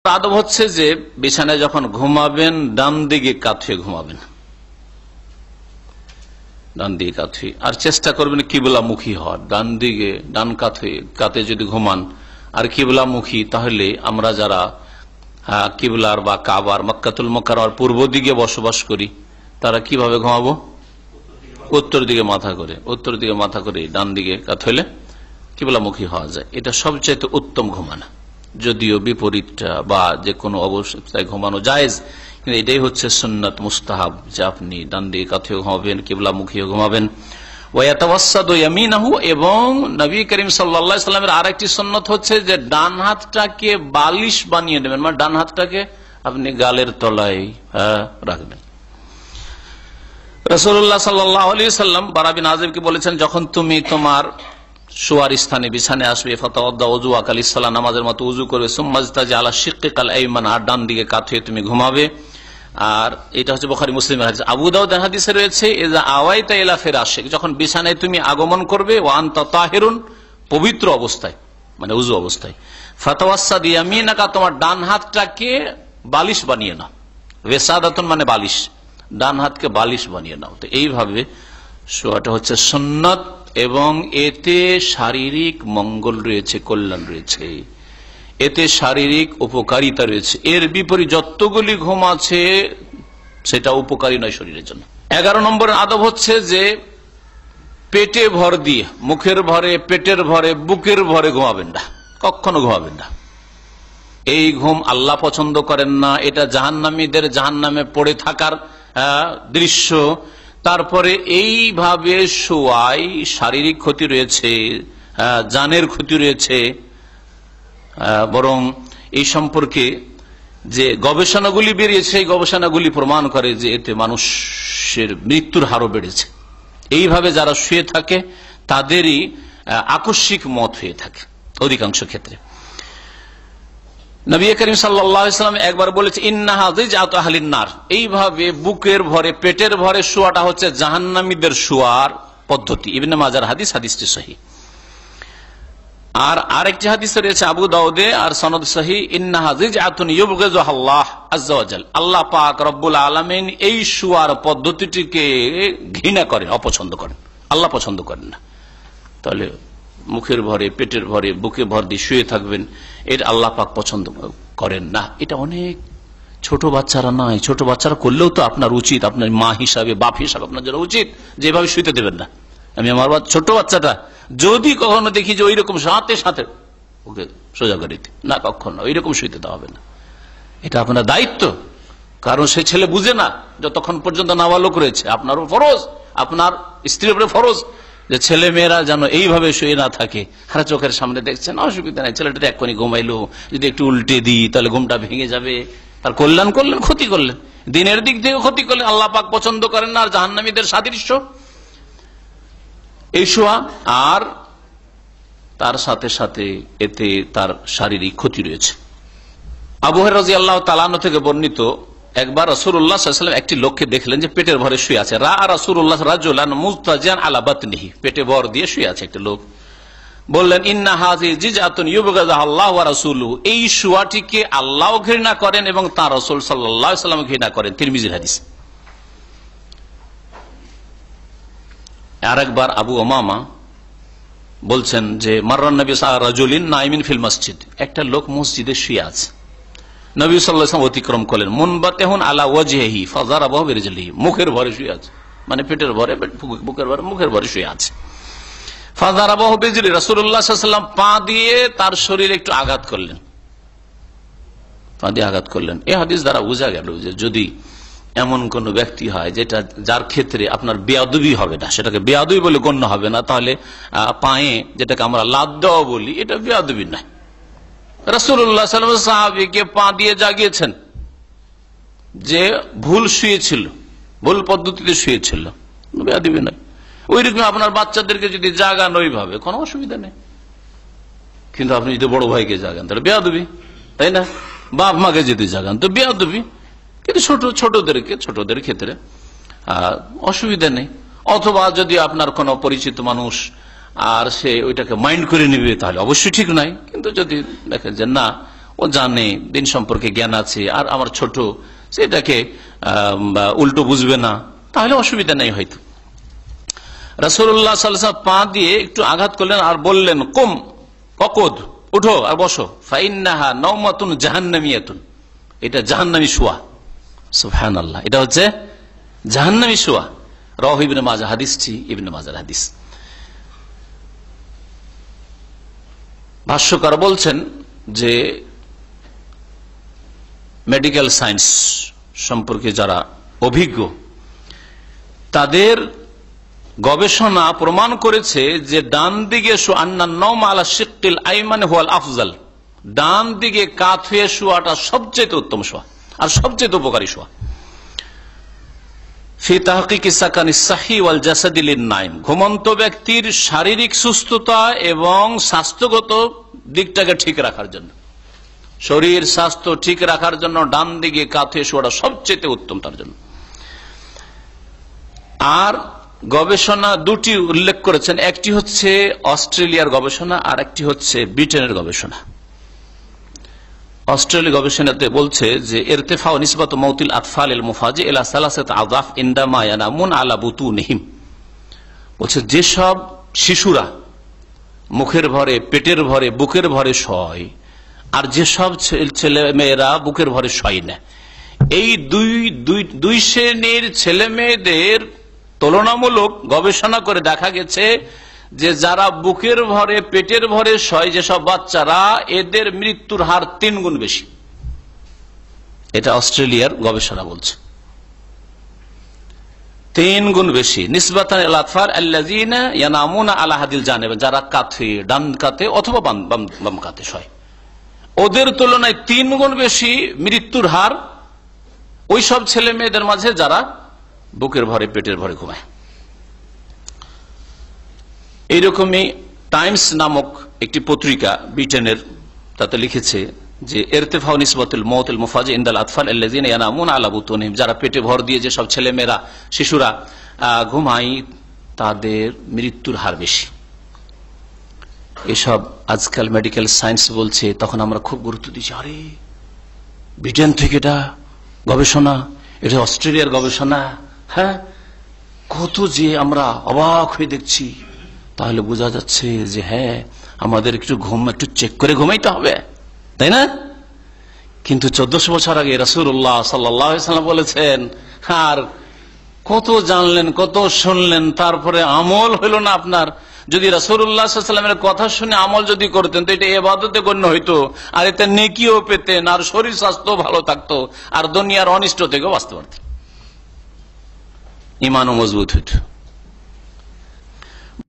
আদব হচ্ছে যে বিছানায় যখন ঘুমাবেন ডান দিকে কাত হয়ে ঘুমাবেন, ডান দিকে কাত হয়ে, আর চেষ্টা করবেন কিবলামুখী হওয়ার। ডান দিকে ডান কাতে যদি ঘুমান আর কিবলামুখী, তাহলে আমরা যারা কিবলার বা কাবার মক্কাতুল মুকাররমার পূর্ব দিকে বসবাস করি তারা কিভাবে ঘুমাবো? উত্তর দিকে মাথা করে ডান দিকে কাত হইলে কিবলামুখী হওয়া যায়। এটা সবচেয়ে উত্তম ঘুমানো, যদিও বিপরীতটা বা যে কোনো অবস্থায় ঘুমানো জায়েজ, কিন্তু এটাই হচ্ছে সুন্নাত মুস্তাহাব যে আপনি ডান দিকে কাত হয়ে ঘুমাবেন, কিবলামুখী ঘুমাবেন। ওয়াতাওয়াসসাদু ইয়ামিনাহু, এবং নবী করিম সাল্লাল্লাহু আলাইহি সাল্লামের আরেকটি সুন্নাত হচ্ছে যে ডান হাতটাকে বালিশ বানিয়ে নেবেন, মানে ডান হাতটাকে আপনি গালের তলায় রাখবেন। রাসূলুল্লাহ সাল্লাল্লাহু আলাইহি সাল্লাম বারা বিন আযিবকে বলেছেন, যখন তুমি তোমার শোয়ার স্থানে বিছানে আসবে, ফাতাওয়াদ্দা ওযুআকা লিস-সালাহ, নামাজের মতো উযু করবে, সুম্মা ইজতাজি আলা শিক্কিকাল আইমান, আর ডান দিকে কাত হয়ে তুমি ঘুমাবে। আর এটা হচ্ছে বুখারী মুসলিমের হাদিস। আবু দাউদের হাদিসে রয়েছে, ইযা আওয়াইতা ইলা ফিরাশিক, যখন বিছানায় তুমি আগমন করবে, ওয়া আনতা তাহিরুন, পবিত্র অবস্থায়, মানে উযু অবস্থায়, ফাতাওয়াসসাদ ইয়ামিনাকা, তোমার ডান হাতটাকে বালিশ বানিয়ে নাও। ওয়াসাদাতুন মানে বালিশ, ডান হাতকে বালিশ বানিয়ে নাও। তো এইভাবে শোয়াটা হচ্ছে সুন্নাত, এবং এতে শারীরিক মঙ্গল রয়েছে, কল্যাণ রয়েছে, এতে শারীরিক উপকারিতা রয়েছে। এর বিপরীত যতগুলি ঘুম আছে সেটা উপকারী নয় শরীরের জন্য। 11 নম্বরের আদব হচ্ছে যে পেটে ভর দিয়ে, মুখের ভরে, পেটের ভরে, বুকের ভরে ঘুমাবেন না, কখনো ঘুমাবেন না। এই ঘুম আল্লাহ পছন্দ করেন না, এটা জাহান্নামীদের জাহান্নামে পড়ে থাকার দৃশ্য। তারপরে এইভাবে শোয়ায় শারীরিক ক্ষতি রয়েছে, জানের ক্ষতি রয়েছে। বরং এই সম্পর্কে যে গবেষণাগুলি বেরিয়েছে, এই গবেষণাগুলি প্রমাণ করে যে এতে মানুষের মৃত্যুর হারও বেড়েছে। এইভাবে যারা শুয়ে থাকে তাদেরই আকস্মিক মত হয়ে থাকে অধিকাংশ ক্ষেত্রে। নবী করিম সাল্লাল্লাহু আলাইহি ওয়াসাল্লাম একবার বলেছে, ইন্নাহা যিজাতু আহলিন নার, এইভাবে বুকের ভরে, পেটের ভরে শোয়াটা হচ্ছে জাহান্নামীদের শোয়ার পদ্ধতি। ইবনে মাজার হাদিস, হাদিসটি সহিহ। আর আরেকটি হাদিস রয়েছে আবু দাউদে, আর সনদ সহিহ, ইন্নাহা যিজাতুন ইউবগিযুহা আল্লাহ আযজা ওয়া জাল, আল্লাহ পাক রব্বুল আলামিন এই শোয়ার পদ্ধতিটিকে ঘৃণা করেন, অপছন্দ করেন, আল্লাহ পছন্দ করেন না। তাহলে মুখের ভরে, পেটের ভরে, বুকে ভর দিয়ে শুয়ে থাকবেন, এটা আল্লাহ পাক পছন্দ করেন না। এটা অনেক ছোট বাচ্চারা নয়, ছোট বাচ্চারা করলেও তো আপনার উচিত, আপনার মা হিসাবে, বাপ হিসাবে আপনার জন্য উচিত যেভাবে শুইতে দেবেন না। আমি আমার ছোট বাচ্চাটা যদি কখনো দেখি যে ওইরকম সাথে সাথে ওকে সোজা করে দিতে না, কখনো ওইরকম শুইতে দেওয়া হবে না। এটা আপনার দায়িত্ব, কারণ সে ছেলে বুঝে না যতক্ষণ পর্যন্ত নাবালক রয়েছে। আপনারও ফরজ, আপনার স্ত্রীর উপরে ফরজ যে ছেলে মেয়েরা যেন এইভাবে শুয়ে না থাকে। আর চোখের সামনে দেখছেন, অসুবিধা নাই, ছেলেটা এক্ষুনি ঘুমাইলো, যদি একটু উল্টে দিই তাহলে ঘুমটা ভেঙে যাবে। তার কল্যাণ করলেন, ক্ষতি করলেন, দিনের দিক থেকে ক্ষতি করলেন। আল্লাহ পাক পছন্দ করেন না, আর জাহান্নামীদের সাদৃশ্য এই শোয়া। আর তার সাথে সাথে এতে তার শারীরিক ক্ষতি রয়েছে। আবু হুরায়রা রাদিয়াল্লাহু তাআলা আনহু থেকে বর্ণিত, একবার রাসূলুল্লাহ সাল্লাল্লাহু আলাইহি ওয়াসাল্লাম একটি লোককে দেখলেন যে পেটের ভরে শুয়ে আছে। রাসূলুল্লাহ রাজুলান মুজতাজিয়ান আলা বাতনিহি, পেটে ভর দিয়ে শুয়ে আছে একটা লোক। বললেন, ইন্না হাযিহি যিজাতুন ইউবগিযুহা আল্লাহু ওয়া রাসূলুহু, এই শুয়াটিকে আল্লাহও ঘৃণা করেন এবং তার রাসূল সাল্লাল্লাহু আলাইহি ওয়াসাল্লাম ঘৃণা করেন। তিরমিজির হাদিস। আরেকবার আবু উমামা বলছেন যে মাররান নবী সাল্লাল্লাহু আলাইহি রাজুলিন নাইমিন ফিল মসজিদ, একটা লোক মসজিদে শুয়ে আছে, নবী সাল্লাল্লাহু আলাইহি ওয়াসাল্লাম অতিক্রম করলেন। মুনবাতিহুন আলা ওয়াজহিহি ফাযারাবাহু বিরিজলিহি, মুখের ভরে শুয়ে আছে, মানে পেটের ভরে, বুকের ভরে, মুখের ভরে শুয়ে আছে। ফাযারাবাহু বিরিজলিহি, রাসূলুল্লাহ সাল্লাল্লাহু আলাইহি ওয়াসাল্লাম পা দিয়ে তার শরীরে একটু আঘাত করলেন, পা দিয়ে আঘাত করলেন। এই হাদিস দ্বারা বোঝা গেল যে যদি এমন কোন ব্যক্তি হয় যেটা, যার ক্ষেত্রে আপনার বেয়াদবি হবে না, সেটাকে বেয়াদবি বলে গণ্য হবে না, তাহলে পায়ে যেটাকে আমরা লাত দেওয়া বলি, এটা বেয়াদবি না। রাসূলুল্লাহ সাল্লাল্লাহু আলাইহি ওয়াসাল্লাম সাহাবীকে পা দিয়ে জাগিয়েছেন যে ভুল শুয়েছিল, ভুল পদ্ধতিতে শুয়েছিল, বেয়াদবি নয়। ওইরকম আপনার বাচ্চাদেরকে যদি জাগান ওইভাবে, কোনো অসুবিধা নেই। কিন্তু আপনি যদি বড় ভাইকে জাগান তাহলে বেয়াদবি, তাই না? বাপ মাকে যদি জাগান তো বেয়াদবি। কিন্তু ছোটদের ক্ষেত্রে অসুবিধা নেই। অথবা যদি আপনার কোন পরিচিত মানুষ আর সে ওইটাকে মাইন্ড করে নিবে তাহলে অবশ্যই ঠিক নাই। কিন্তু যদি দেখেন যে না, ও জানে, দিন সম্পর্কে জ্ঞান আছে, আর আমার ছোট, সেটাকে উল্টো বুঝবে না, তাহলে অসুবিধা নেই হয়তো। রাসূলুল্লাহ সাল্লাল্লাহু আলাইহি ওয়াসাল্লাম পা দিয়ে একটু আঘাত করলেন আর বললেন, কুম ওয়াকুদ, উঠো আর বসো, ফাইন্নাহা নাওমাতুন জাহান্নামিয়াতুন, এটা জাহান্নামী শোয়া। সুবহানাল্লাহ, এটা হচ্ছে জাহান্নামী শোয়া। রাওয়াহু ইবনে মাজাহ, হাদিসটি ইবনে মাজাহর হাদিস। ভাষ্যকার বলছেন যে মেডিকেল সায়েন্স সম্পর্কে যারা অভিজ্ঞ, তাদের গবেষণা প্রমাণ করেছে যে ডান দিকে ডান দিকে কাত হয়ে শোয়াটা সবচেয়ে উত্তম শোয়া আর সবচেয়ে উপকারী শোয়া। ফি তাহকিক সাকানি সাহি ওয়াল জাসাদি লিন-নাইম, ঘুমন্ত ব্যক্তির শারীরিক সুস্থতা এবং স্বাস্থ্যগত দিকটাকে ঠিক রাখার জন্য, শরীর স্বাস্থ্য ঠিক রাখার জন্য ডান দিকে কাত হয়ে শোয়াটা সবচেয়ে উত্তম তার জন্য। আর গবেষণা দুটি উল্লেখ করেছেন, একটি হচ্ছে অস্ট্রেলিয়ার গবেষণা আর একটি হচ্ছে ব্রিটেনের গবেষণা। অস্ট্রেলিয়ার গবেষণাতে বলছে যে ইরতিফাউ নিসবাতু মাউতিল আতফালিল মুফাজি ইলা সালাসাত আযাফ ইনদামা ইয়ানামুন আলা বুতুনিহিম, বলছে যেসব শিশুরা মুখের ভরে, পেটের ভরে, বুকের ভরে শয়, আর যেসব ছেলে মেয়েরা বুকের ভরে শয় না, এই দুই শ্রেণীর ছেলে মেয়েদের তুলনামূলক গবেষণা করে দেখা গেছে যে যারা বুকের ভরে, পেটের ভরে শয়, যেসব বাচ্চারা, এদের মৃত্যুর হার 3 গুণ বেশি। এটা অস্ট্রেলিয়ার গবেষণা বলছে 3 গুণ বেশি। নিসবাতান ইলা আতফাল আল্লাযিনা ইয়ানামুনা আলা হাদিল জানিব, যারা কাতে, ডান কাতে অথবা বাম কাতে শয়, ওদের তুলনায় 3 গুণ বেশি মৃত্যুর হার ওই সব ছেলে মেয়েদের মাঝে যারা বুকের ভরে, পেটের ভরে ঘুমায়। এইরকমই টাইমস নামক একটি পত্রিকা ব্রিটেনের, তাতে লিখেছে যে ইরতিফাউ নিসবাতুল মাউতিল মুফাজি ইনদাল আতফাল আল্লাযিনা ইয়ানামুনা আলা বুতুনিহিম, যারা পেটে ভর দিয়ে যে সব ছেলে মেয়েরা, শিশুরা ঘুমায়, তাদের মৃত্যুর হার বেশি। এসব আজকাল মেডিকেল সায়েন্স বলছে, তখন আমরা খুব গুরুত্ব দিচ্ছি, আরে ব্রিটেন থেকে এটা গবেষণা, এটা অস্ট্রেলিয়ার গবেষণা, হ্যাঁ, কত যে আমরা অবাক হয়ে দেখছি। তাহলে বোঝা যাচ্ছে যে হ্যাঁ, আমাদের একটু চেক করে ঘুমাইতে হবে, তাই না? কিন্তু 1400 বছর আগে রাসূলুল্লাহ সাল্লাল্লাহু আলাইহি ওয়াসাল্লাম বলেছেন, আর কত জানলেন, কত শুনলেন, তারপরে আমল হইল না আপনার। যদি রাসূলুল্লাহ সাল্লাল্লাহু আলাইহি ওয়াসাল্লামের কথা শুনে আমল যদি করতেন তো এটা ইবাদতে গণ্য হইতো, আর এতে নেকিও পেতেন, আর শরীর স্বাস্থ্য ভালো থাকতো, আর দুনিয়ার অনিষ্ট থেকেও বাঁচতে পারতেন, ঈমানও মজবুত হইতো।